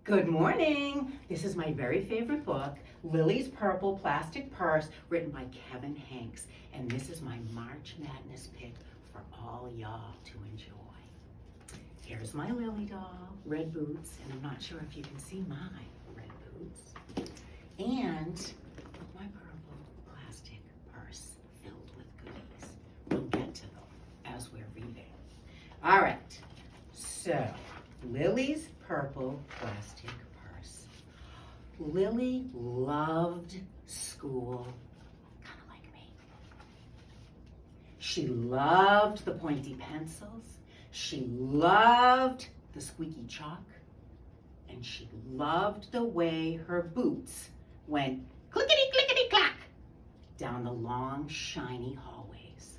Good morning. This is my very favorite book, Lily's Purple Plastic Purse, written by Kevin Hanks. And this is my March Madness pick for all y'all to enjoy. Here's my Lily doll, red boots, and I'm not sure if you can see my red boots. And my purple plastic purse filled with goodies. We'll get to them as we're reading. All right, so Lily's purple plastic purse. Lily loved school, kind of like me. She loved the pointy pencils. She loved the squeaky chalk. And she loved the way her boots went clickety-clickety-clack down the long, shiny hallways.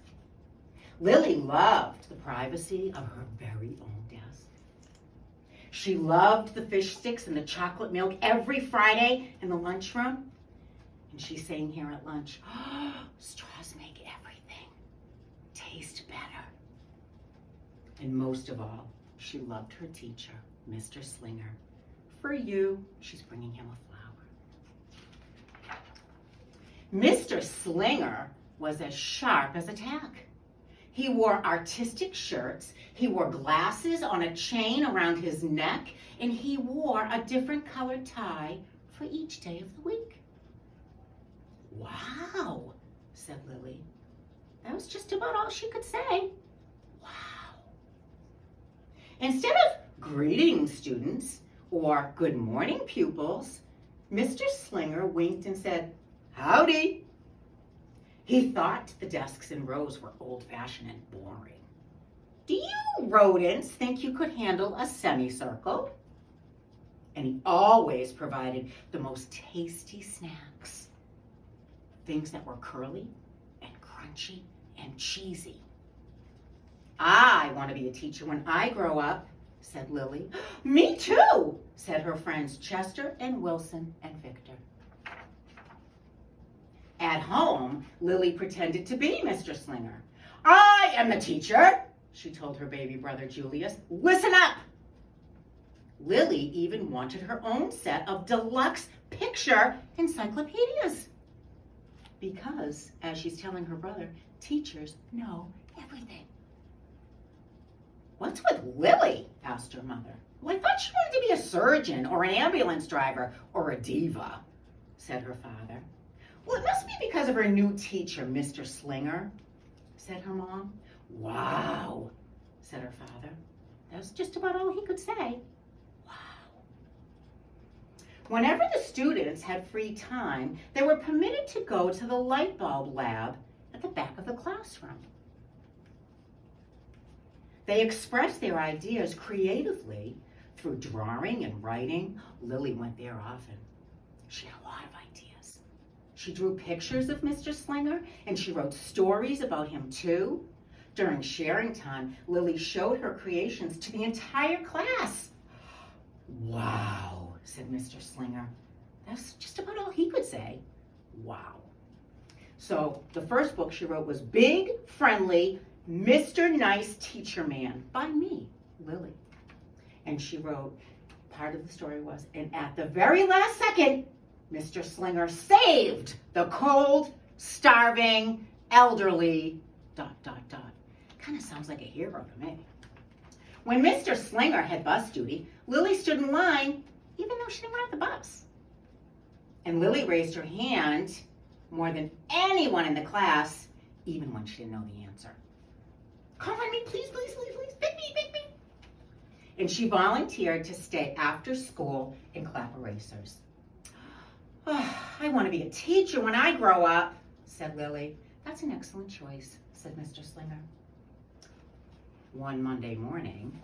Lily loved the privacy of her very own desk. She loved the fish sticks and the chocolate milk every Friday in the lunchroom. And she's saying here at lunch, oh, straws make everything taste better. And most of all, she loved her teacher, Mr. Slinger. For you, she's bringing him a flower. Mr. Slinger was as sharp as a tack. He wore artistic shirts, he wore glasses on a chain around his neck, and he wore a different colored tie for each day of the week. Wow, said Lily. That was just about all she could say. Wow. Instead of greeting students or good morning pupils, Mr. Slinger winked and said, howdy. He thought the desks in rows were old-fashioned and boring. Do you rodents think you could handle a semicircle? And he always provided the most tasty snacks. Things that were curly and crunchy and cheesy. I want to be a teacher when I grow up, said Lily. Me too, said her friends Chester and Wilson and Victor. At home, Lily pretended to be Mr. Slinger. I am the teacher, she told her baby brother Julius. Listen up! Lily even wanted her own set of deluxe picture encyclopedias. Because, as she's telling her brother, teachers know everything. What's with Lily? Asked her mother. Well, I thought she wanted to be a surgeon or an ambulance driver or a diva, said her father. Well, it must be because of her new teacher, Mr. Slinger, said her mom. Wow, said her father. That was just about all he could say. Wow. Whenever the students had free time, they were permitted to go to the light bulb lab at the back of the classroom. They expressed their ideas creatively through drawing and writing. Lily went there often. She had a lot of ideas. She drew pictures of Mr. Slinger, and she wrote stories about him too. During sharing time, Lily showed her creations to the entire class. Wow, said Mr. Slinger. That's just about all he could say. Wow. So the first book she wrote was Big, Friendly, Mr. Nice Teacher Man by me, Lily. And she wrote, part of the story was, and at the very last second, Mr. Slinger saved the cold, starving, elderly, ... Kind of sounds like a hero to me. When Mr. Slinger had bus duty, Lily stood in line, even though she didn't ride the bus. And Lily raised her hand more than anyone in the class, even when she didn't know the answer. Call on me, please, please, please, please, pick me, pick me. And she volunteered to stay after school and clap erasers. Oh, I want to be a teacher when I grow up, said Lily. That's an excellent choice, said Mr. Slinger. One Monday morning,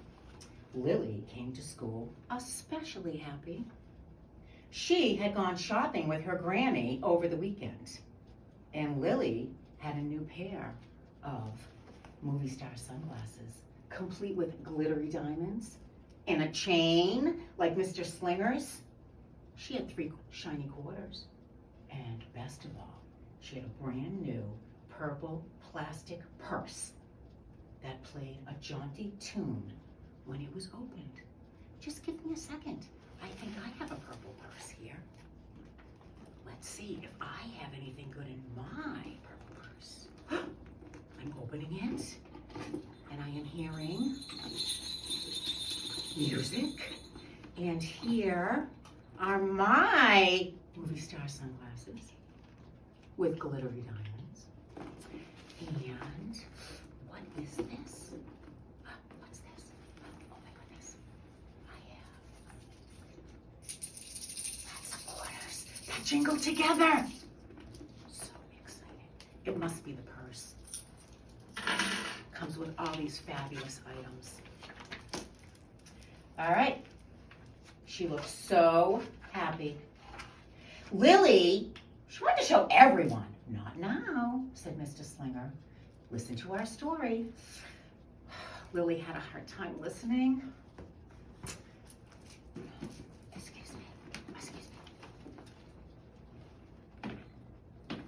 Lily came to school especially happy. She had gone shopping with her Granny over the weekend, and Lily had a new pair of movie star sunglasses, complete with glittery diamonds and a chain like Mr. Slinger's. She had 3 shiny quarters. And best of all, she had a brand new purple plastic purse that played a jaunty tune when it was opened. Just give me a second. I think I have a purple purse here. Let's see if I have anything good in my purple purse. I'm opening it, and I am hearing music. And here are my movie star sunglasses with glittery diamonds. And what is this? What's this? Oh my goodness. I have lots of quarters that jingle together. So exciting. It must be the purse. Comes with all these fabulous items. All right. She looks so happy. Lily, she wanted to show everyone. Not now, said Mr. Slinger. Listen to our story. Lily had a hard time listening. Excuse me.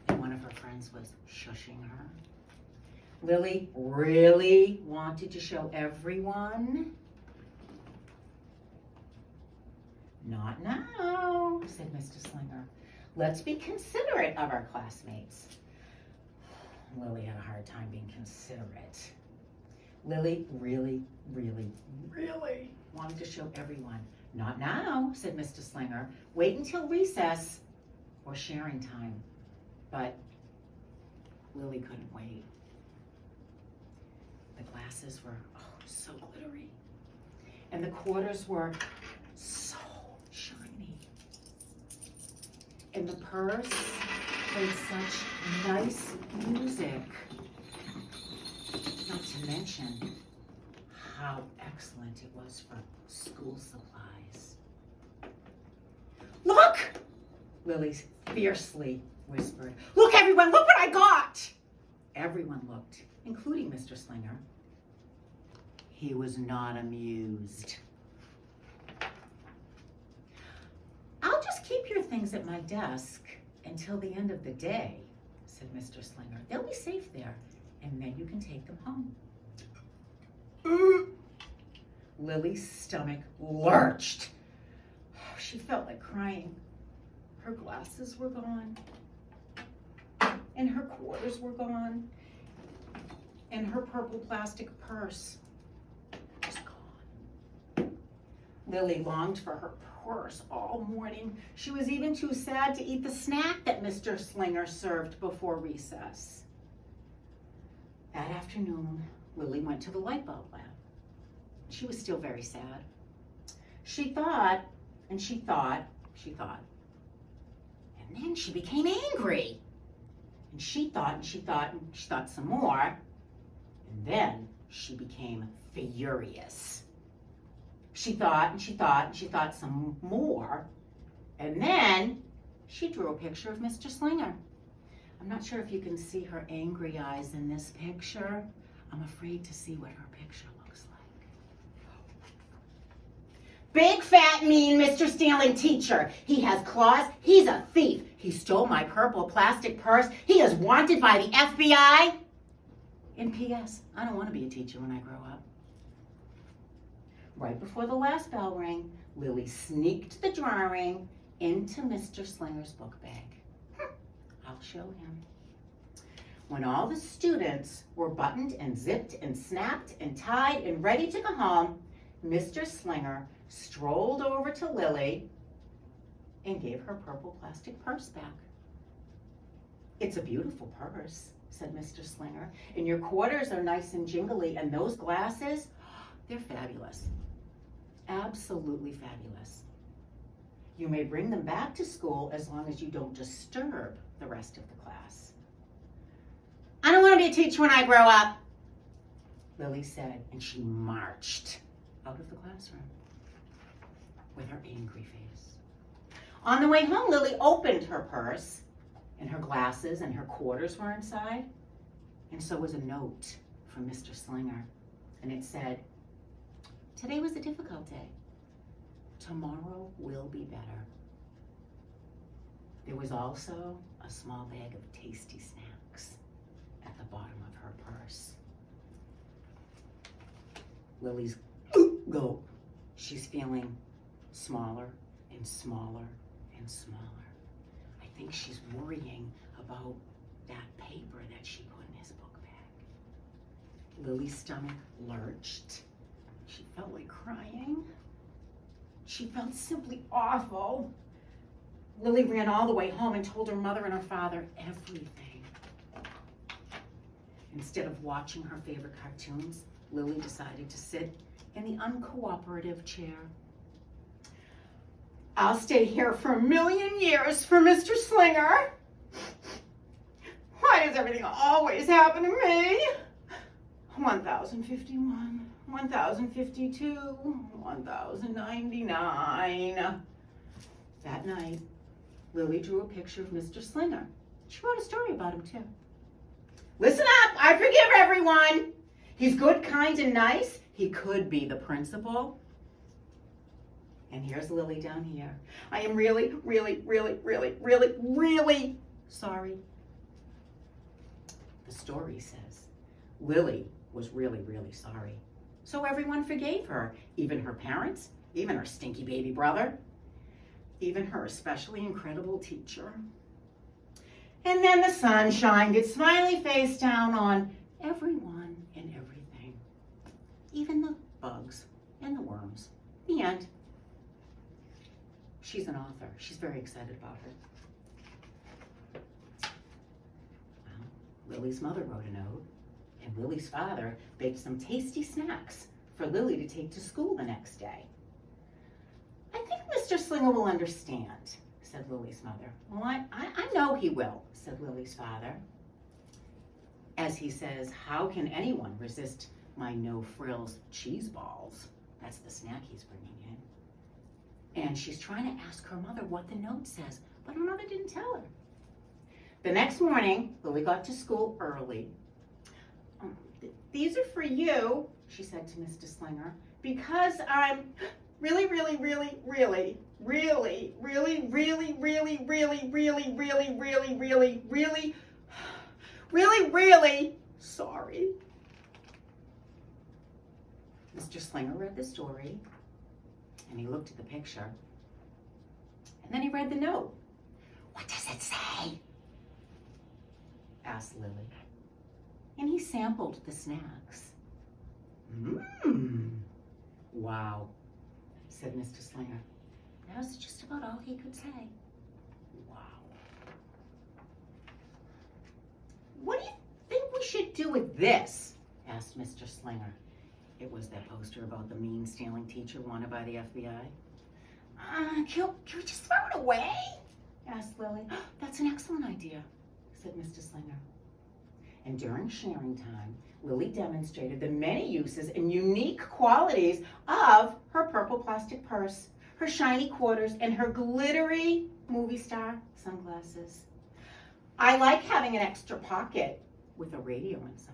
And one of her friends was shushing her. Lily really wanted to show everyone. Not now, said Mr. Slinger. Let's be considerate of our classmates. Lily had a hard time being considerate. Lily really wanted to show everyone. Not now, said Mr. Slinger. Wait until recess or sharing time. But Lily couldn't wait. The glasses were, so glittery. And the quarters were so shiny. And the purse played such nice music. Not to mention how excellent it was for school supplies. Look! Lily fiercely whispered. Look, everyone, look what I got! Everyone looked, including Mr. Slinger. He was not amused. I'll just keep your things at my desk until the end of the day, said Mr. Slinger. They'll be safe there, and then you can take them home. Lily's stomach lurched. She felt like crying. Her glasses were gone, and her quarters were gone, and her purple plastic purse was gone. Lily longed for her purse all morning. She was even too sad to eat the snack that Mr. Slinger served before recess. That afternoon, Lily went to the light bulb lab. She was still very sad. She thought, and she thought, and then she became angry. And she thought, and she thought, and she thought some more, and then she became furious. She thought, and she thought, and she thought some more, and then she drew a picture of Mr. Slinger. I'm not sure if you can see her angry eyes in this picture. I'm afraid to see what her picture looks like. Big, fat, mean Mr. Stealing teacher. He has claws. He's a thief. He stole my purple plastic purse. He is wanted by the FBI. And P.S., I don't want to be a teacher when I grow up. Right before the last bell rang, Lily sneaked the drawing into Mr. Slinger's book bag. I'll show him. When all the students were buttoned and zipped and snapped and tied and ready to go home, Mr. Slinger strolled over to Lily and gave her purple plastic purse back. It's a beautiful purse, said Mr. Slinger, and your quarters are nice and jingly, and those glasses, they're fabulous. Absolutely fabulous. You may bring them back to school as long as you don't disturb the rest of the class. I don't want to be a teacher when I grow up, Lily said, and she marched out of the classroom with her angry face. On the way home, Lily opened her purse, and her glasses and her quarters were inside, and so was a note from Mr. Slinger, and it said, "Today was a difficult day. Tomorrow will be better." There was also a small bag of tasty snacks at the bottom of her purse. Lily's gulp. She's feeling smaller and smaller and smaller. I think she's worrying about that paper that she put in his book bag. Lily's stomach lurched. She felt like crying. She felt simply awful. Lily ran all the way home and told her mother and her father everything. Instead of watching her favorite cartoons, Lily decided to sit in the uncooperative chair. I'll stay here for 1,000,000 years for Mr. Slinger. Why does everything always happen to me? 1,051, 1,052, 1,099. That night, Lily drew a picture of Mr. Slinger. She wrote a story about him, too. Listen up, I forgive everyone. He's good, kind, and nice. He could be the principal. And here's Lily down here. I am really, really, really, really, really, really sorry. The story says Lily was really, really sorry. So everyone forgave her, even her parents, even her stinky baby brother, even her especially incredible teacher. And then the sun shined its smiley face down on everyone and everything, even the bugs and the worms. The end. She's an author. She's very excited about her. Well, Lily's mother wrote a note, and Lily's father baked some tasty snacks for Lily to take to school the next day. I think Mr. Slinger will understand, said Lily's mother. Well, I know he will, said Lily's father. As he says, how can anyone resist my no-frills cheese balls? That's the snack he's bringing in. And she's trying to ask her mother what the note says, but her mother didn't tell her. The next morning, Lily got to school early. These are for you, she said to Mr. Slinger, because I'm really, really, really, really, really, really, really, really, really, really, really, really, really, really, really sorry. Mr. Slinger read the story, and he looked at the picture, and then he read the note. What does it say? Asked Lily. And he sampled the snacks. Wow, said Mr. Slinger. That was just about all he could say. Wow. What do you think we should do with this? Asked Mr. Slinger. It was that poster about the mean stealing teacher wanted by the FBI. Can we just throw it away? Asked Lily. That's an excellent idea, said Mr. Slinger. And during sharing time, Lily demonstrated the many uses and unique qualities of her purple plastic purse, her shiny quarters, and her glittery movie star sunglasses. I like having an extra pocket with a radio inside.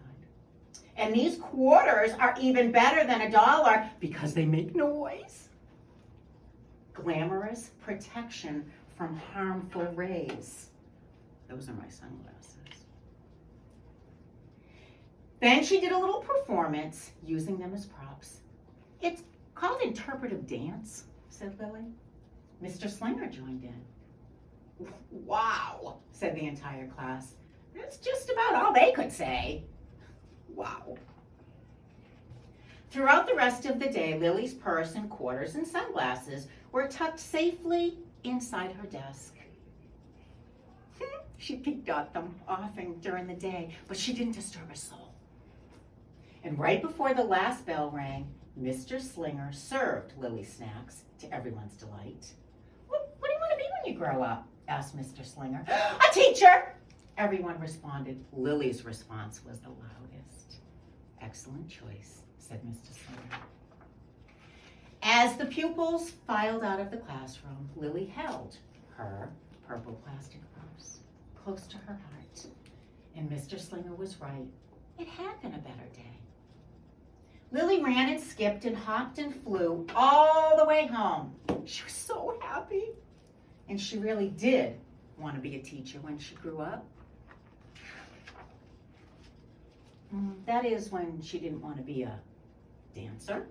And these quarters are even better than $1 because they make noise. Glamorous protection from harmful rays. Those are my sunglasses. Then she did a little performance using them as props. It's called interpretive dance, said Lily. Mr. Slinger joined in. Wow, said the entire class. That's just about all they could say. Wow. Throughout the rest of the day, Lily's purse and quarters and sunglasses were tucked safely inside her desk. She peeked at them often during the day, but she didn't disturb a soul. And right before the last bell rang, Mr. Slinger served Lily's snacks to everyone's delight. What do you want to be when you grow up? Asked Mr. Slinger. A teacher! Everyone responded. Lily's response was the loudest. Excellent choice, said Mr. Slinger. As the pupils filed out of the classroom, Lily held her purple plastic purse close to her heart. And Mr. Slinger was right. It had been a better day. Lily ran and skipped and hopped and flew all the way home. She was so happy. And she really did want to be a teacher when she grew up. That is when she didn't want to be a dancer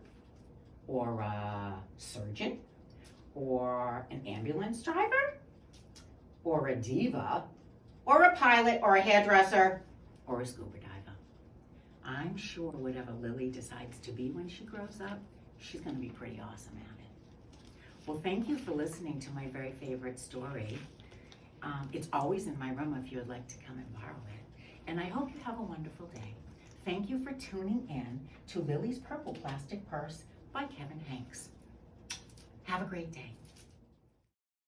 or a surgeon or are an ambulance driver, or a diva, or a pilot, or a hairdresser, or a scuba diver. I'm sure whatever Lily decides to be when she grows up, she's going to be pretty awesome at it. Well, thank you for listening to my very favorite story. It's always in my room if you would like to come and borrow it. And I hope you have a wonderful day. Thank you for tuning in to Lily's Purple Plastic Purse by Kevin Hanks. Have a great day.